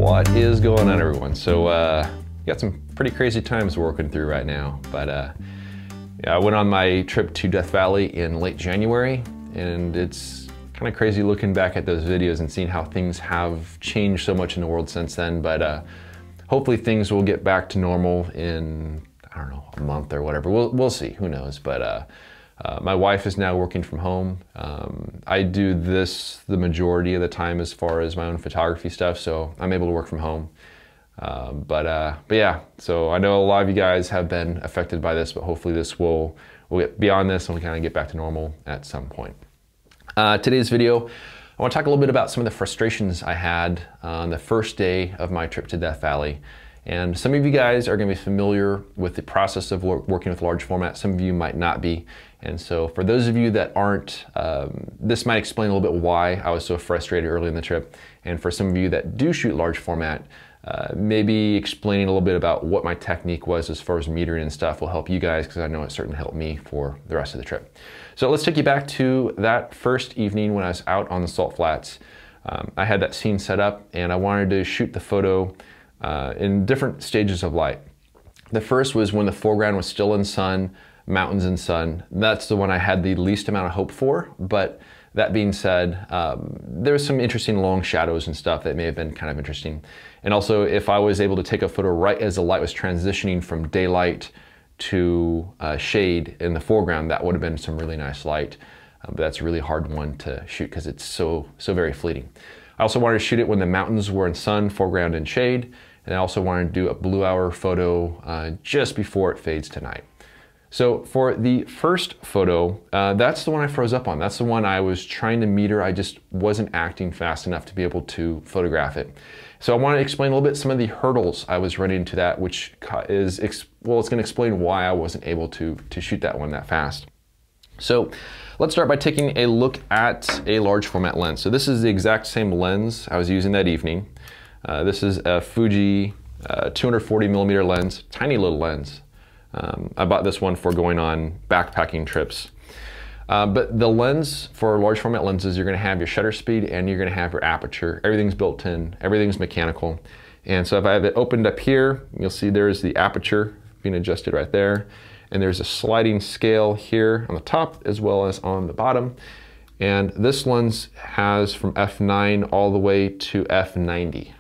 What is going on, everyone? So got some pretty crazy times working through right now, but yeah, I went on my trip to Death Valley in late January, and it's kind of crazy looking back at those videos and seeing how things have changed so much in the world since then. But hopefully things will get back to normal in, I don't know, a month or whatever. We'll see, who knows. But my wife is now working from home. I do this the majority of the time as far as my own photography stuff, so I'm able to work from home. But yeah, so I know a lot of you guys have been affected by this, but hopefully we'll get beyond this and we kind of get back to normal at some point. Today's video, I want to talk a little bit about some of the frustrations I had on the first day of my trip to Death Valley. And some of you guys are going to be familiar with the process of working with large format. Some of you might not be. And so for those of you that aren't, this might explain a little bit why I was so frustrated early in the trip. And for some of you that do shoot large format, maybe explaining a little bit about what my technique was as far as metering and stuff will help you guys, because I know it certainly helped me for the rest of the trip. So let's take you back to that first evening when I was out on the salt flats. I had that scene set up and I wanted to shoot the photo in different stages of light. The first was when the foreground was still in sun, mountains and sun. That's the one I had the least amount of hope for, but that being said, there was some interesting long shadows and stuff that may have been kind of interesting. And also, if I was able to take a photo right as the light was transitioning from daylight to shade in the foreground, that would have been some really nice light. But that's a really hard one to shoot because it's so very fleeting. I also wanted to shoot it when the mountains were in sun, foreground and shade. And I also wanted to do a blue hour photo just before it fades to night. So for the first photo, that's the one I froze up on. That's the one I was trying to meter. I just wasn't acting fast enough to be able to photograph it. So I want to explain a little bit some of the hurdles I was running into that, which is, well, it's going to explain why I wasn't able to shoot that one that fast. So let's start by taking a look at a large format lens. So this is the exact same lens I was using that evening. This is a Fuji 240 millimeter lens, tiny little lens. I bought this one for going on backpacking trips. But the lens for large format lenses, you're going to have your shutter speed and you're going to have your aperture. Everything's built in, everything's mechanical. And so if I have it opened up here, you'll see there's the aperture being adjusted right there. And there's a sliding scale here on the top as well as on the bottom. And this lens has from f9 all the way to f90,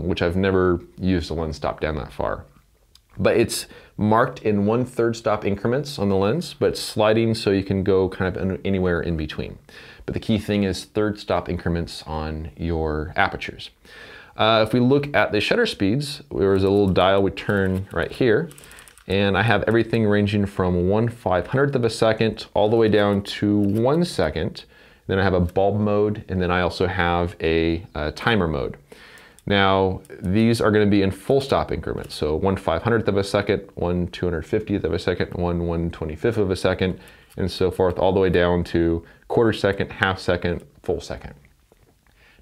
which I've never used a lens stop down that far. But it's marked in 1/3 stop increments on the lens, but it's sliding so you can go kind of anywhere in between. But the key thing is 1/3 stop increments on your apertures. If we look at the shutter speeds, there's a little dial we turn right here, and I have everything ranging from 1/500th of a second all the way down to 1 second. Then I have a bulb mode, and then I also have a timer mode. Now, these are going to be in full stop increments. So 1/500th of a second, 1/250th of a second, 1/125th of a second, and so forth, all the way down to 1/4 second, 1/2 second, full second.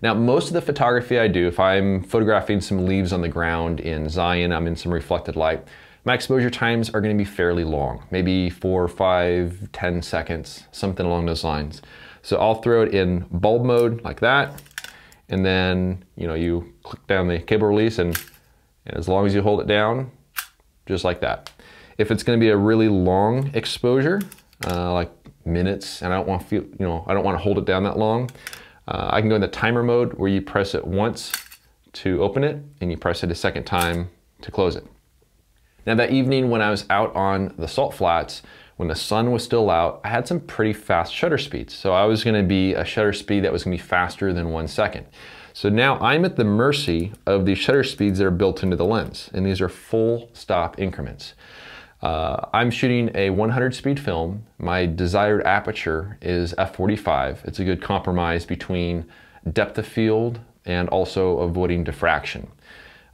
Now, most of the photography I do, if I'm photographing some leaves on the ground in Zion, I'm in some reflected light, my exposure times are going to be fairly long, maybe 4, 5, 10 seconds, something along those lines. So I'll throw it in bulb mode like that. And then, you click down the cable release and as long as you hold it down, just like that. If it's going to be a really long exposure, like minutes, and I don't want to hold it down that long, I can go in the timer mode where you press it once to open it and you press it a second time to close it. Now that evening when I was out on the salt flats, when the sun was still out, I had some pretty fast shutter speeds. So I was going to be a shutter speed that was going to be faster than 1 second. So now I'm at the mercy of the shutter speeds that are built into the lens. And these are full stop increments. I'm shooting a 100 speed film. My desired aperture is f45. It's a good compromise between depth of field and also avoiding diffraction.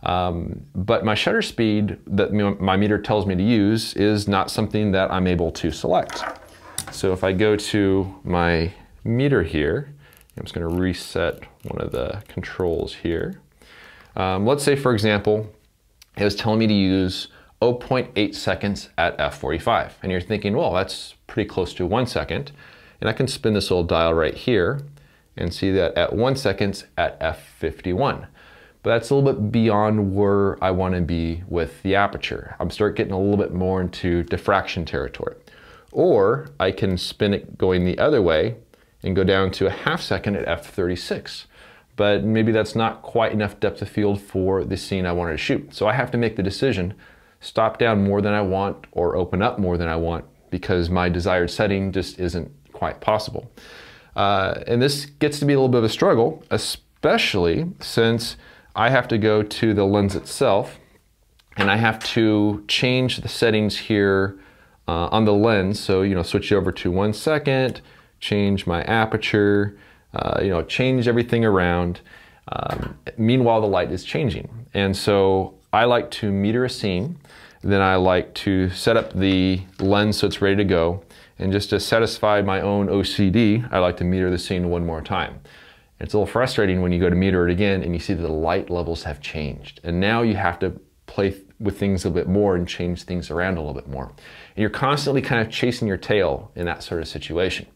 But my shutter speed that my meter tells me to use is not something that I'm able to select. So if I go to my meter here, I'm just going to reset one of the controls here. Let's say, for example, it was telling me to use 0.8 seconds at f45. And you're thinking, well, that's pretty close to 1 second. And I can spin this little dial right here and see that at 1 second at f51. but that's a little bit beyond where I want to be with the aperture. I'm start getting a little bit more into diffraction territory. Or I can spin it going the other way and go down to a 1/2 second at f/36. But maybe that's not quite enough depth of field for the scene I wanted to shoot. So I have to make the decision, stop down more than I want or open up more than I want, because my desired setting just isn't quite possible. And this gets to be a little bit of a struggle, especially since I have to go to the lens itself and I have to change the settings here on the lens. So, switch over to 1 second, change my aperture, change everything around. Meanwhile, the light is changing. And so I like to meter a scene. Then I like to set up the lens so it's ready to go. And just to satisfy my own OCD, I like to meter the scene one more time. It's a little frustrating when you go to meter it again and you see that the light levels have changed. And now you have to play with things a bit more and change things around a little bit more. And you're constantly kind of chasing your tail in that sort of situation.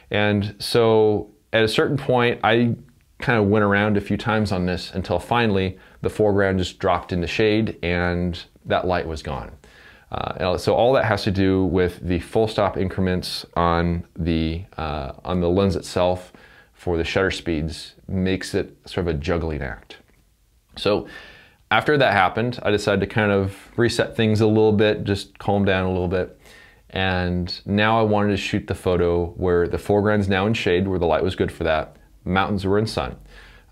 And so at a certain point, I kind of went around a few times on this until finally the foreground just dropped into shade and that light was gone. So all that has to do with the full stop increments on the lens itself for the shutter speeds makes it sort of a juggling act. So after that happened, I decided to kind of reset things a little bit, just calm down a little bit. And now I wanted to shoot the photo where the foreground's now in shade, where the light was good for that. Mountains were in sun.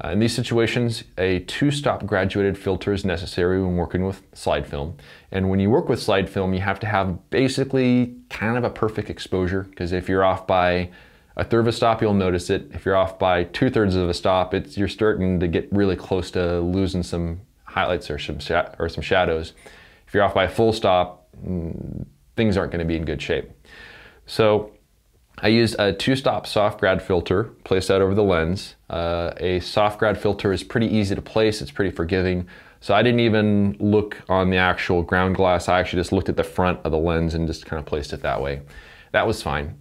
In these situations, a 2-stop graduated filter is necessary when working with slide film. And when you work with slide film, you have to have basically kind of a perfect exposure, because if you're off by 1/3 of a stop, you'll notice it. If you're off by 2/3 of a stop, you're starting to get really close to losing some highlights or some shadows. If you're off by a full stop, things aren't going to be in good shape. So I used a 2-stop soft grad filter, placed that over the lens. A soft grad filter is pretty easy to place, it's pretty forgiving. So I didn't even look on the actual ground glass, I actually just looked at the front of the lens and just kind of placed it that way. That was fine.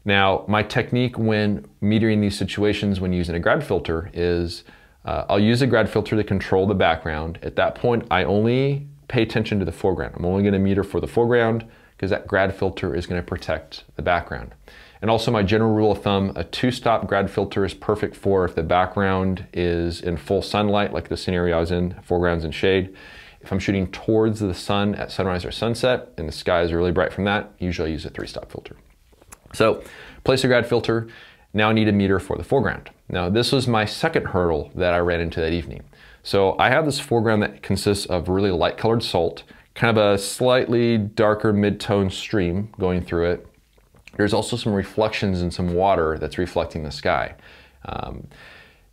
Now, my technique when metering these situations when using a grad filter is I'll use a grad filter to control the background. At that point, I only pay attention to the foreground. I'm only going to meter for the foreground because that grad filter is going to protect the background. And also my general rule of thumb, a 2-stop grad filter is perfect for if the background is in full sunlight, like the scenario I was in, foreground's in shade. If I'm shooting towards the sun at sunrise or sunset and the sky is really bright from that, usually I use a 3-stop filter. So place a grad filter. Now I need a meter for the foreground. Now this was my second hurdle that I ran into that evening. So I have this foreground that consists of really light colored salt, kind of a slightly darker mid-tone stream going through it. There's also some reflections and some water that's reflecting the sky.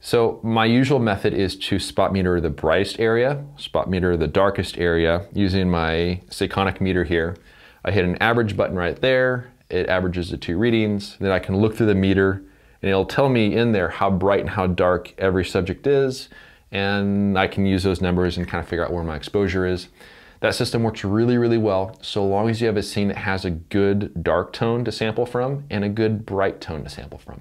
So my usual method is to spot meter the brightest area, spot meter the darkest area using my Signup meter here. I hit an average button right there. It averages the 2 readings. Then I can look through the meter and it'll tell me in there how bright and how dark every subject is. And I can use those numbers and kind of figure out where my exposure is. That system works really, really well so long as you have a scene that has a good dark tone to sample from and a good bright tone to sample from.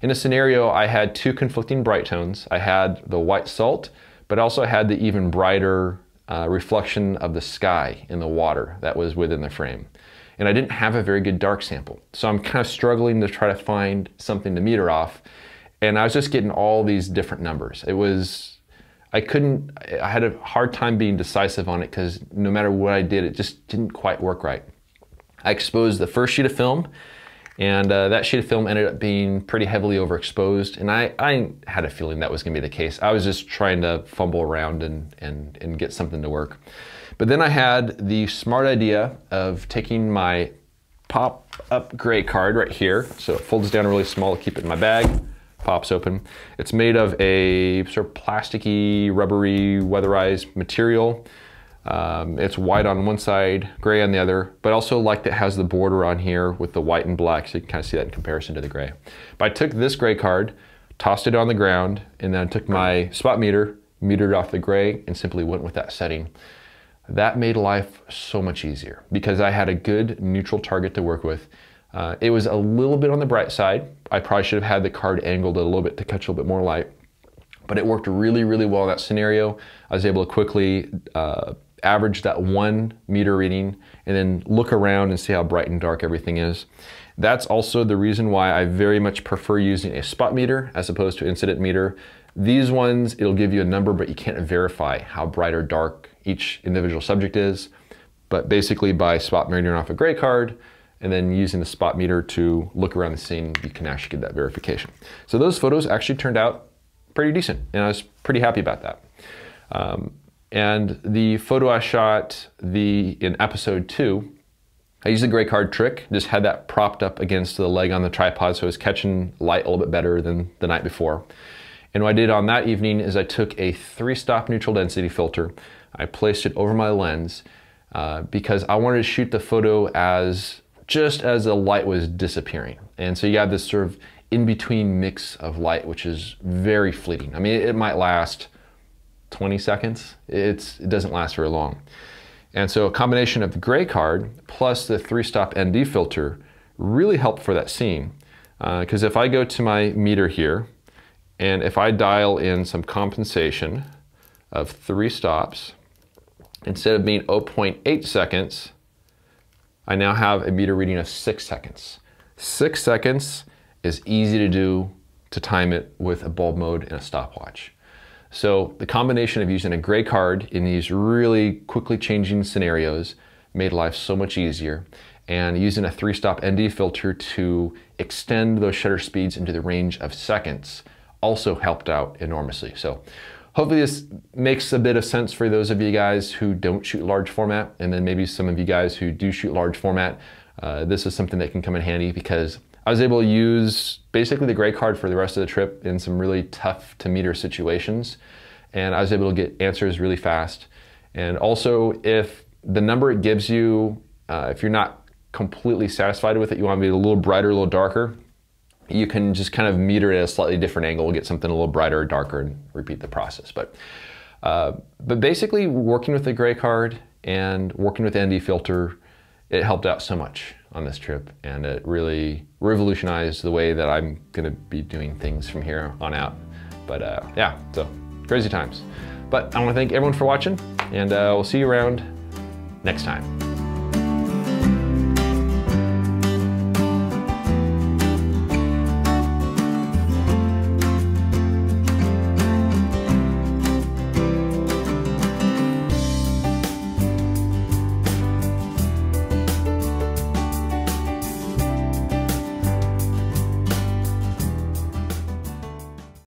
In a scenario, I had 2 conflicting bright tones. I had the white salt, but also had the even brighter reflection of the sky in the water that was within the frame. And I didn't have a very good dark sample. So I'm kind of struggling to try to find something to meter off. And I was just getting all these different numbers. I had a hard time being decisive on it because no matter what I did, it just didn't quite work right. I exposed the first sheet of film and that sheet of film ended up being pretty heavily overexposed. And I had a feeling that was gonna be the case. I was just trying to fumble around and get something to work. But then I had the smart idea of taking my pop-up gray card right here. So it folds down really small to keep it in my bag. Pops open. It's made of a sort of plasticky, rubbery, weatherized material. It's white on one side, gray on the other, but also like that has the border on here with the white and black, so you can kind of see that in comparison to the gray. But I took this gray card, tossed it on the ground, and then I took my spot meter, metered off the gray, and simply went with that setting. That made life so much easier because I had a good neutral target to work with. It was a little bit on the bright side. I probably should have had the card angled a little bit to catch a little bit more light. but it worked really, really well in that scenario. I was able to quickly average that 1 meter reading and then look around and see how bright and dark everything is. That's also the reason why I very much prefer using a spot meter as opposed to incident meter. These ones, it'll give you a number, but you can't verify how bright or dark each individual subject is. But basically by spot metering off a gray card and then using the spot meter to look around the scene, you can actually get that verification. So those photos actually turned out pretty decent, and I was pretty happy about that. And the photo I shot in episode 2, I used the gray card trick, just had that propped up against the leg on the tripod so it was catching light a little bit better than the night before. And what I did on that evening is I took a 3-stop neutral density filter, I placed it over my lens because I wanted to shoot the photo just as the light was disappearing. And so you have this sort of in-between mix of light, which is very fleeting. I mean, it might last 20 seconds. It doesn't last very long. And so a combination of the gray card plus the 3-stop ND filter really helped for that scene. Because if I go to my meter here, and if I dial in some compensation of 3 stops, instead of being 0.8 seconds, I now have a meter reading of 6 seconds. 6 seconds is easy to do to time it with a bulb mode and a stopwatch. So the combination of using a gray card in these really quickly changing scenarios made life so much easier, and using a 3-stop ND filter to extend those shutter speeds into the range of seconds also helped out enormously. So hopefully this makes a bit of sense for those of you guys who don't shoot large format, and then maybe some of you guys who do shoot large format. This is something that can come in handy because I was able to use basically the gray card for the rest of the trip in some really tough to meter situations, and I was able to get answers really fast. And also, if the number it gives you, if you're not completely satisfied with it, you want to be a little brighter, a little darker, you can just kind of meter it at a slightly different angle, get something a little brighter or darker, and repeat the process. But basically, working with the gray card and working with the ND filter, it helped out so much on this trip, and it really revolutionized the way that I'm gonna be doing things from here on out. But yeah, so crazy times. But I wanna thank everyone for watching, and we'll see you around next time.